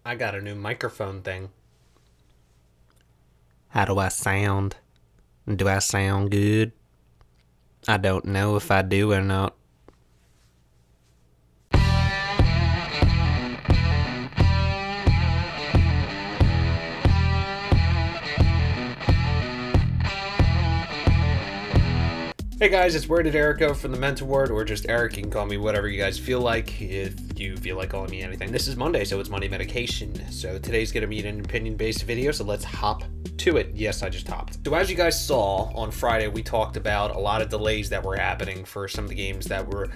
I got a new microphone thing. How do I sound? Do I sound good? I don't know if I do or not. Hey guys, it's Where Did Eric Go from the Mentor Ward, or just Eric. You can call me whatever you guys feel like, if you feel like calling me anything. This is Monday, so it's Monday Medication. So today's going to be an opinion-based video, so let's hop to it. Yes, I just hopped. So as you guys saw, on Friday we talked about a lot of delays that were happening for some of the games that were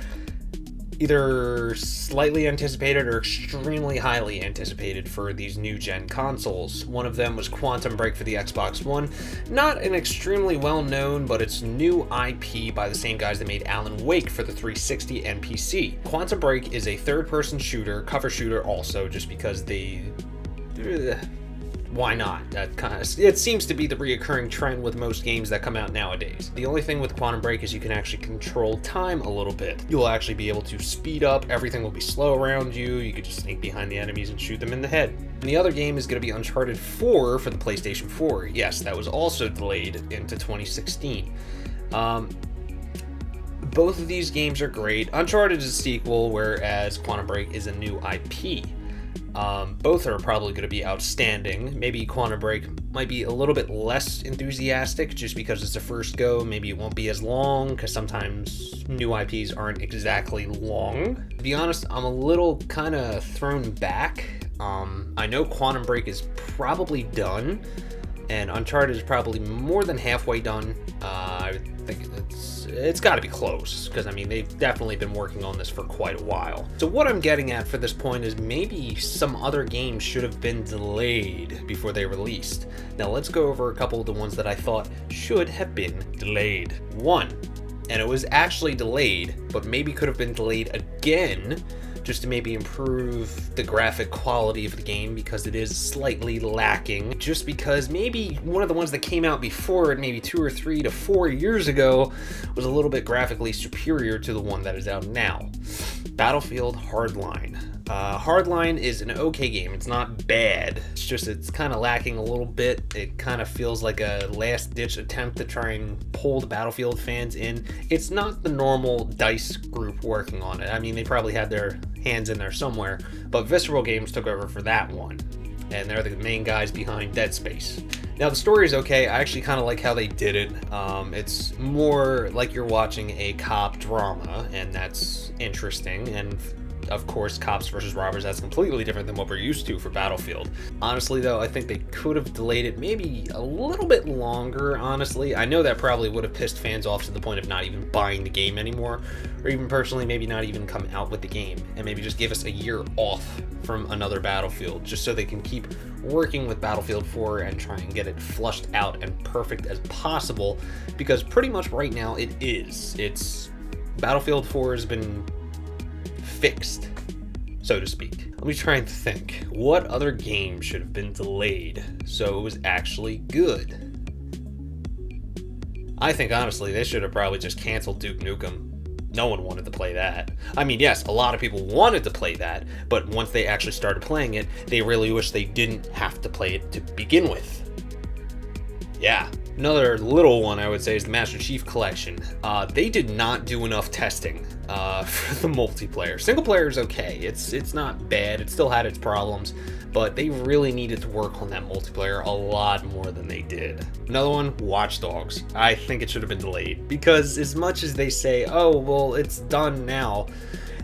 either slightly anticipated or extremely highly anticipated for these new gen consoles. One of them was Quantum Break for the Xbox One. Not an extremely well known, but it's new IP by the same guys that made Alan Wake for the 360 and PC. Quantum Break is a third person shooter, cover shooter also, just because why not? It seems to be the reoccurring trend with most games that come out nowadays. The only thing with Quantum Break is you can actually control time a little bit. You'll actually be able to speed up, everything will be slow around you, you could just sneak behind the enemies and shoot them in the head. And the other game is going to be Uncharted 4 for the PlayStation 4. Yes, that was also delayed into 2016. Both of these games are great. Uncharted is a sequel, whereas Quantum Break is a new IP. Both are probably going to be outstanding. Maybe Quantum Break might be a little bit less enthusiastic just because it's a first go. Maybe it won't be as long because sometimes new IPs aren't exactly long. To be honest, I'm a little kind of thrown back. I know Quantum Break is probably done, and Uncharted is probably more than halfway done. I think it's got to be close, because I mean they've definitely been working on this for quite a while. So what I'm getting at for this point is maybe some other games should have been delayed before they released. Now let's go over a couple of the ones that I thought should have been delayed. One, and it was actually delayed, but maybe could have been delayed again, just to maybe improve the graphic quality of the game, because it is slightly lacking, just because maybe one of the ones that came out before it, maybe 2 or 3 to 4 years ago, was a little bit graphically superior to the one that is out now. Battlefield Hardline. Hardline is an okay game. It's not bad. It's just it's kind of lacking a little bit. It kind of feels like a last-ditch attempt to try and pull the Battlefield fans in. It's not the normal DICE group working on it. I mean, they probably had their hands in there somewhere, but Visceral Games took over for that one, and they're the main guys behind Dead Space. Now the story is okay. I actually kind of like how they did it. It's more like you're watching a cop drama, and that's interesting. And of course, cops versus robbers, that's completely different than what we're used to for Battlefield. Honestly though, I think they could have delayed it maybe a little bit longer, honestly. I know that probably would have pissed fans off to the point of not even buying the game anymore, or even personally maybe not even come out with the game, and maybe just give us a year off from another Battlefield, just so they can keep working with Battlefield 4 and try and get it flushed out and perfect as possible, because pretty much right now it is. Battlefield 4 has been fixed, so to speak. Let me try and think. What other game should have been delayed so it was actually good? I think honestly they should have probably just canceled Duke Nukem. No one wanted to play that. I mean, yes, a lot of people wanted to play that, but once they actually started playing it, they really wish they didn't have to play it to begin with. Yeah. Another little one I would say is the Master Chief Collection. They did not do enough testing for the multiplayer. Single player is okay. It's not bad. It still had its problems, but they really needed to work on that multiplayer a lot more than they did. Another one, Watch Dogs. I think it should have been delayed, because as much as they say, oh, well, it's done now,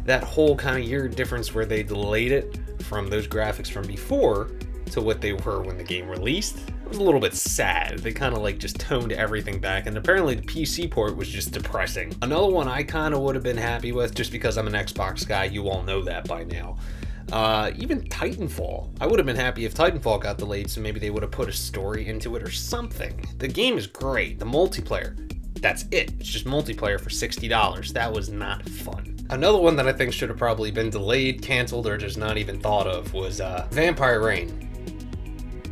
that whole kind of year difference where they delayed it from those graphics from before to what they were when the game released, it was a little bit sad. They kind of like just toned everything back, and apparently the PC port was just depressing. Another one I kind of would have been happy with, just because I'm an Xbox guy, you all know that by now. Even Titanfall. I would have been happy if Titanfall got delayed, so maybe they would have put a story into it or something. The game is great. The multiplayer, that's it. It's just multiplayer for $60. That was not fun. Another one that I think should have probably been delayed, canceled, or just not even thought of was Vampire Reign.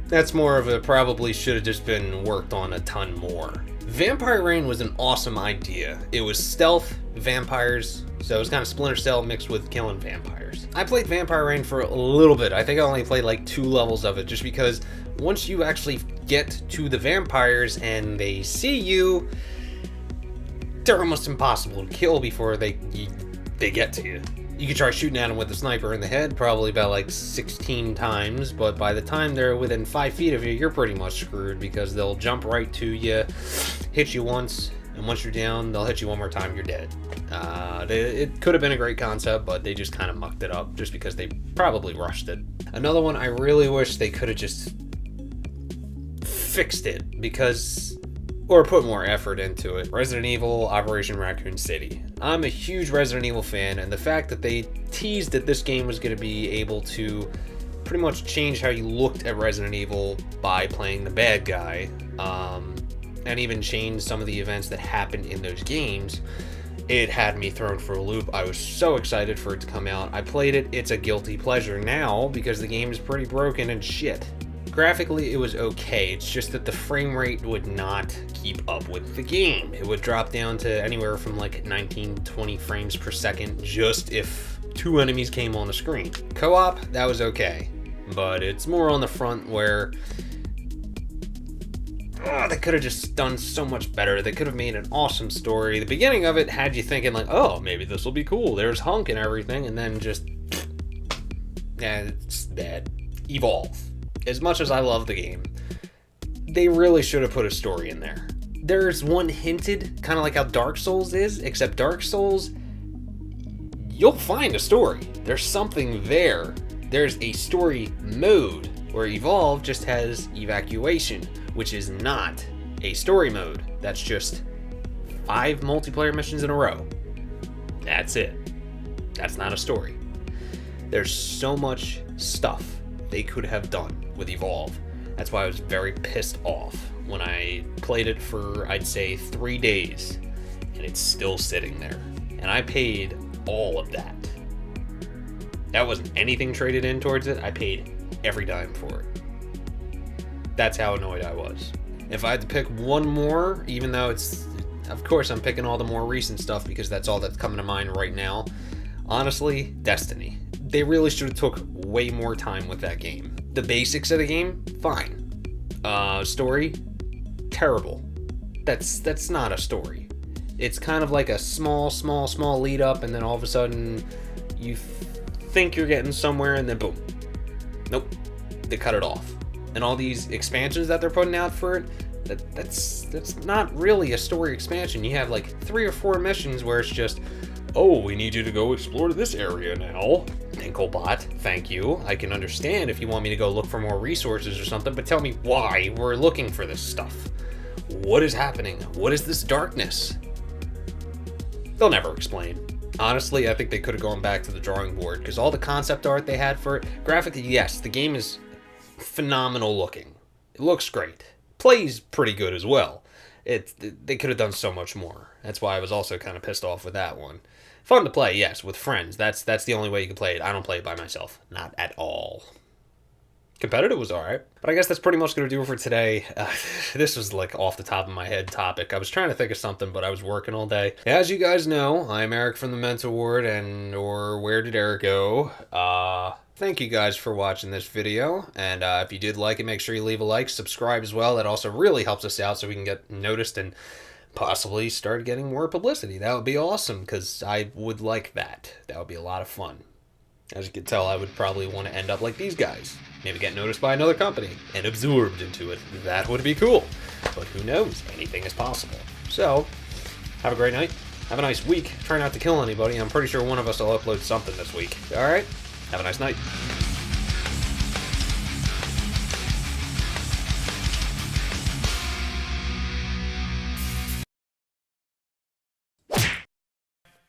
That's more of a probably should have just been worked on a ton more. Vampire Reign was an awesome idea. It was stealth, vampires, so it was kind of Splinter Cell mixed with killing vampires. I played Vampire Reign for a little bit. I think I only played like 2 levels of it, just because once you actually get to the vampires and they see you, they're almost impossible to kill before they get to you. You could try shooting at them with a sniper in the head, probably about like 16 times, but by the time they're within 5 feet of you, you're pretty much screwed, because they'll jump right to you, hit you once, and once you're down, they'll hit you one more time, you're dead. It could have been a great concept, but they just kind of mucked it up just because they probably rushed it. Another one, I really wish they could have just fixed it, or put more effort into it. Resident Evil Operation Raccoon City. I'm a huge Resident Evil fan, and the fact that they teased that this game was going to be able to pretty much change how you looked at Resident Evil by playing the bad guy, and even change some of the events that happened in those games, it had me thrown for a loop. I was so excited for it to come out. I played it. It's a guilty pleasure now because the game is pretty broken and shit. Graphically, it was okay. It's just that the frame rate would not keep up with the game. It would drop down to anywhere from like 19-20 frames per second just if 2 enemies came on the screen. Co-op, that was okay. But it's more on the front where they could have just done so much better. They could have made an awesome story. The beginning of it had you thinking like, oh, maybe this will be cool. There's Hunk and everything, and then just, yeah, it's bad. Evolve. As much as I love the game, they really should have put a story in there. There's one hinted, kind of like how Dark Souls is, except Dark Souls, you'll find a story. There's something there. There's a story mode, where Evolve just has evacuation, which is not a story mode. That's just 5 multiplayer missions in a row. That's it. That's not a story. There's so much stuff they could have done with Evolve. That's why I was very pissed off when I played it for, I'd say, 3 days, and it's still sitting there. And I paid all of that. That wasn't anything traded in towards it. I paid every dime for it. That's how annoyed I was. If I had to pick one more, even though it's, of course I'm picking all the more recent stuff because that's all that's coming to mind right now, honestly, Destiny. They really should have took way more time with that game. The basics of the game, fine. Story, terrible. That's not a story. It's kind of like a small lead up, and then all of a sudden you think you're getting somewhere, and then boom. Nope, they cut it off. And all these expansions that they're putting out for it, that's not really a story expansion. You have like 3 or 4 missions where it's just, oh, we need you to go explore this area now. Dinklebot, thank you. I can understand if you want me to go look for more resources or something, but tell me why we're looking for this stuff. What is happening? What is this darkness? They'll never explain. Honestly, I think they could have gone back to the drawing board, because all the concept art they had for it, graphically, yes, the game is phenomenal looking. It looks great. Plays pretty good as well. They could have done so much more. That's why I was also kind of pissed off with that one. Fun to play, yes, with friends. That's the only way you can play it. I don't play it by myself. Not at all. Competitive was alright. But I guess that's pretty much going to do it for today. This was like off the top of my head topic. I was trying to think of something, but I was working all day. As you guys know, I'm Eric from the Mental Ward, or Where Did Eric Go? Thank you guys for watching this video, and if you did like it, make sure you leave a like, subscribe as well. That also really helps us out so we can get noticed and possibly start getting more publicity. That would be awesome, because I would like that. That would be a lot of fun. As you can tell, I would probably want to end up like these guys. Maybe get noticed by another company and absorbed into it. That would be cool. But who knows? Anything is possible. So, have a great night. Have a nice week. Try not to kill anybody. I'm pretty sure one of us will upload something this week. Alright? Have a nice night.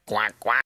Quack, quack.